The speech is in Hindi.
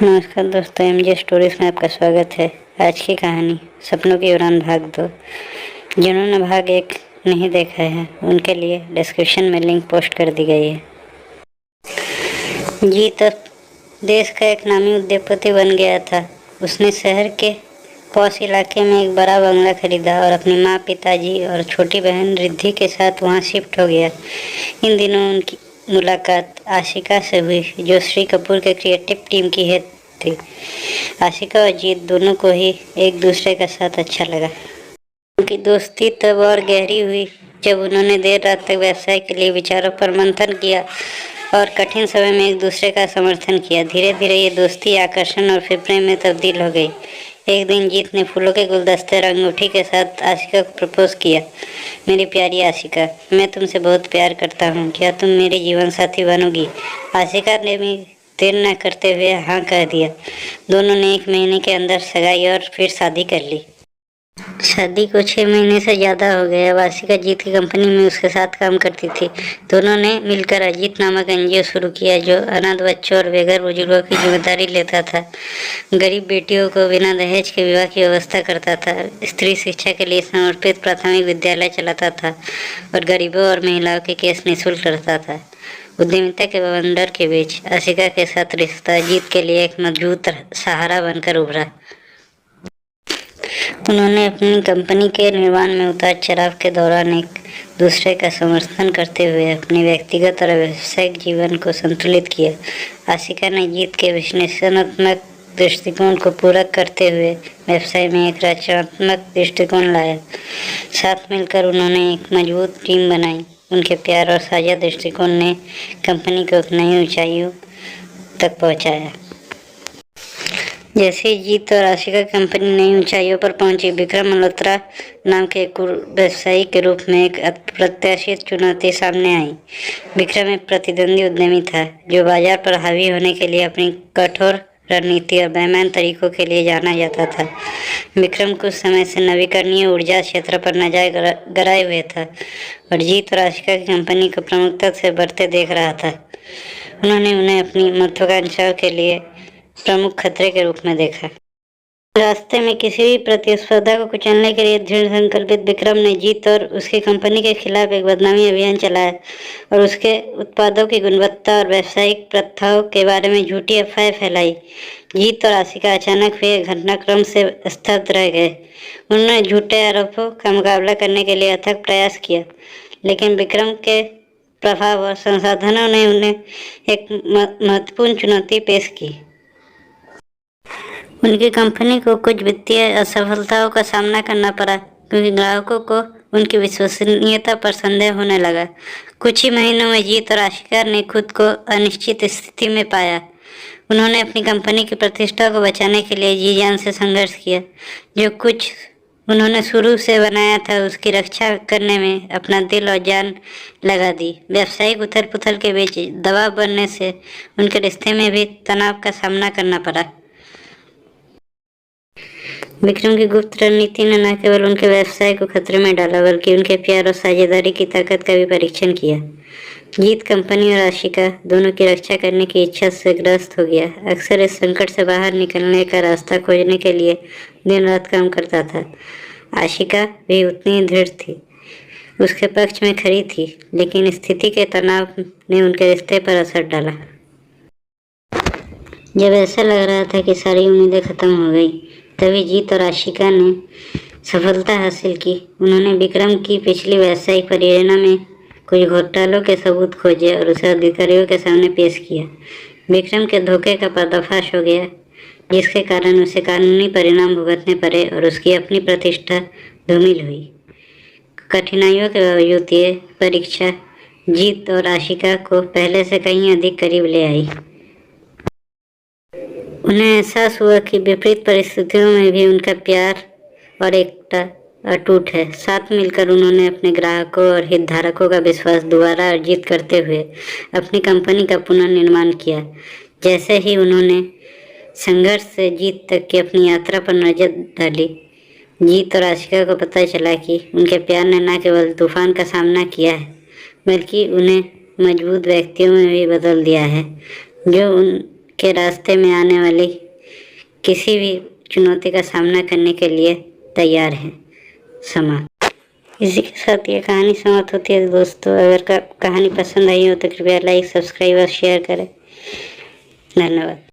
नमस्कार दोस्तों, एमजे स्टोरीज में आपका स्वागत है। आज की कहानी सपनों की उड़ान भाग 2। जिन्होंने भाग 1 नहीं देखा है उनके लिए डिस्क्रिप्शन में लिंक पोस्ट कर दी गई है। जीत अब देश का एक नामी उद्योगपति बन गया था। उसने शहर के पॉश इलाके में एक बड़ा बंगला खरीदा और अपनी माँ, पिताजी और छोटी बहन रिद्धि के साथ वहाँ शिफ्ट हो गया। इन दिनों उनकी मुलाकात आशिका से हुई, जो श्री कपूर के क्रिएटिव टीम की हेड थी। आशिका और जीत दोनों को ही एक दूसरे का साथ अच्छा लगा। उनकी दोस्ती तब और गहरी हुई जब उन्होंने देर रात तक व्यवसाय के लिए विचारों पर मंथन किया और कठिन समय में एक दूसरे का समर्थन किया। धीरे धीरे ये दोस्ती आकर्षण और फिर प्रेम में तब्दील हो गई। एक दिन जीत ने फूलों के गुलदस्ते और अंगूठी के साथ आशिका को प्रपोज किया। मेरी प्यारी आशिका, मैं तुमसे बहुत प्यार करता हूँ, क्या तुम मेरी जीवन साथी बनोगी? आशिका ने भी देर न करते हुए हाँ कह दिया। दोनों ने 1 महीने के अंदर सगाई और फिर शादी कर ली। शादी को 6 महीने से ज़्यादा हो गए। अब आशिका जीत की कंपनी में उसके साथ काम करती थी। दोनों ने मिलकर अजीत नामक एनजीओ शुरू किया, जो अनाथ बच्चों और बेघर बुजुर्गों की जिम्मेदारी लेता था। गरीब बेटियों को बिना दहेज के विवाह की व्यवस्था करता था, स्त्री शिक्षा के लिए समर्पित प्राथमिक विद्यालय चलाता था और गरीबों और महिलाओं के केस निःशुल्क करता था। उद्यमिता के बवंडर के बीच आशिका के साथ रिश्ता जीत के लिए एक मजबूत सहारा बनकर उभरा। उन्होंने अपनी कंपनी के निर्माण में उतार चढ़ाव के दौरान एक दूसरे का समर्थन करते हुए अपने व्यक्तिगत और व्यावसायिक जीवन को संतुलित किया। आशिका ने जीत के विश्लेषणात्मक दृष्टिकोण को पूरक करते हुए व्यवसाय में एक रचनात्मक दृष्टिकोण लाया। साथ मिलकर उन्होंने एक मजबूत टीम बनाई। उनके प्यार और साझा दृष्टिकोण ने कंपनी को एक नई ऊंचाइयों तक पहुंचाया। जैसे ही जीत और आशिका कंपनी नई ऊंचाइयों पर पहुंची, विक्रम मल्होत्रा नाम के एक व्यवसायी के रूप में एक अप्रत्याशित चुनौती सामने आई। विक्रम एक प्रतिद्वंदी उद्यमी था, जो बाजार पर हावी होने के लिए अपनी कठोर रणनीति और बेईमान तरीकों के लिए जाना जाता था। विक्रम कुछ समय से नवीकरणीय ऊर्जा क्षेत्र पर नजर गड़ाए हुए था और जीत और आशिका की कंपनी को प्रमुखता से बढ़ते देख रहा था। उन्होंने उन्हें अपनी महत्वाकांक्षाओं के लिए प्रमुख खतरे के रूप में देखा। रास्ते में किसी भी प्रतिस्पर्धा को कुचलने के लिए दृढ़ संकल्पित विक्रम ने जीत और उसकी कंपनी के खिलाफ एक बदनामी अभियान चलाया और उसके उत्पादों की गुणवत्ता और व्यावसायिक प्रथाओं के बारे में झूठी अफवाहें फैलाई। जीत और आशिका अचानक हुए घटनाक्रम से स्तब्ध रह गए। उन्होंने झूठे आरोपों का मुकाबला करने के लिए अथक प्रयास किया, लेकिन विक्रम के प्रभाव और संसाधनों ने उन्हें एक महत्वपूर्ण चुनौती पेश की। उनकी कंपनी को कुछ वित्तीय असफलताओं का सामना करना पड़ा, क्योंकि ग्राहकों को उनकी विश्वसनीयता पर संदेह होने लगा। कुछ ही महीनों में जीत और आशिका ने खुद को अनिश्चित स्थिति में पाया। उन्होंने अपनी कंपनी की प्रतिष्ठा को बचाने के लिए जी जान से संघर्ष किया। जो कुछ उन्होंने शुरू से बनाया था, उसकी रक्षा करने में अपना दिल और जान लगा दी। व्यावसायिक उथल पुथल के बीच दबाव बनने से उनके रिश्ते में भी तनाव का सामना करना पड़ा। विक्रम की गुप्त रणनीति ने न केवल उनके व्यवसाय को खतरे में डाला, बल्कि उनके प्यार और साझेदारी की ताकत का भी परीक्षण किया। जीत कंपनी और आशिका दोनों की रक्षा करने की इच्छा से ग्रस्त हो गया। अक्सर इस संकट से बाहर निकलने का रास्ता खोजने के लिए दिन रात काम करता था। आशिका भी उतनी दृढ़ थी, उसके पक्ष में खड़ी थी, लेकिन स्थिति के तनाव ने उनके रिश्ते पर असर डाला। जब ऐसा लग रहा था कि सारी उम्मीदें खत्म हो गई, तभी जीत और आशिका ने सफलता हासिल की। उन्होंने विक्रम की पिछली व्यावसायिक परियोजना में कुछ घोटालों के सबूत खोजे और उसे अधिकारियों के सामने पेश किया। विक्रम के धोखे का पर्दाफाश हो गया, जिसके कारण उसे कानूनी परिणाम भुगतने पड़े और उसकी अपनी प्रतिष्ठा धूमिल हुई। कठिनाइयों के बावजूद ये परीक्षा जीत और आशिका को पहले से कहीं अधिक करीब ले आई। उन्हें एहसास हुआ कि विपरीत परिस्थितियों में भी उनका प्यार और एकता अटूट है। साथ मिलकर उन्होंने अपने ग्राहकों और हितधारकों का विश्वास दोबारा अर्जित करते हुए अपनी कंपनी का पुनर्निर्माण किया। जैसे ही उन्होंने संघर्ष से जीत तक की अपनी यात्रा पर नजर डाली, जीत और आशिका को पता चला कि उनके प्यार ने न केवल तूफान का सामना किया है, बल्कि उन्हें मजबूत व्यक्तियों में भी बदल दिया है, जो के रास्ते में आने वाली किसी भी चुनौती का सामना करने के लिए तैयार है। समाप्त। इसी के साथ ये कहानी समाप्त होती है दोस्तों। अगर कहानी पसंद आई हो तो कृपया लाइक, सब्सक्राइब और शेयर करें। धन्यवाद।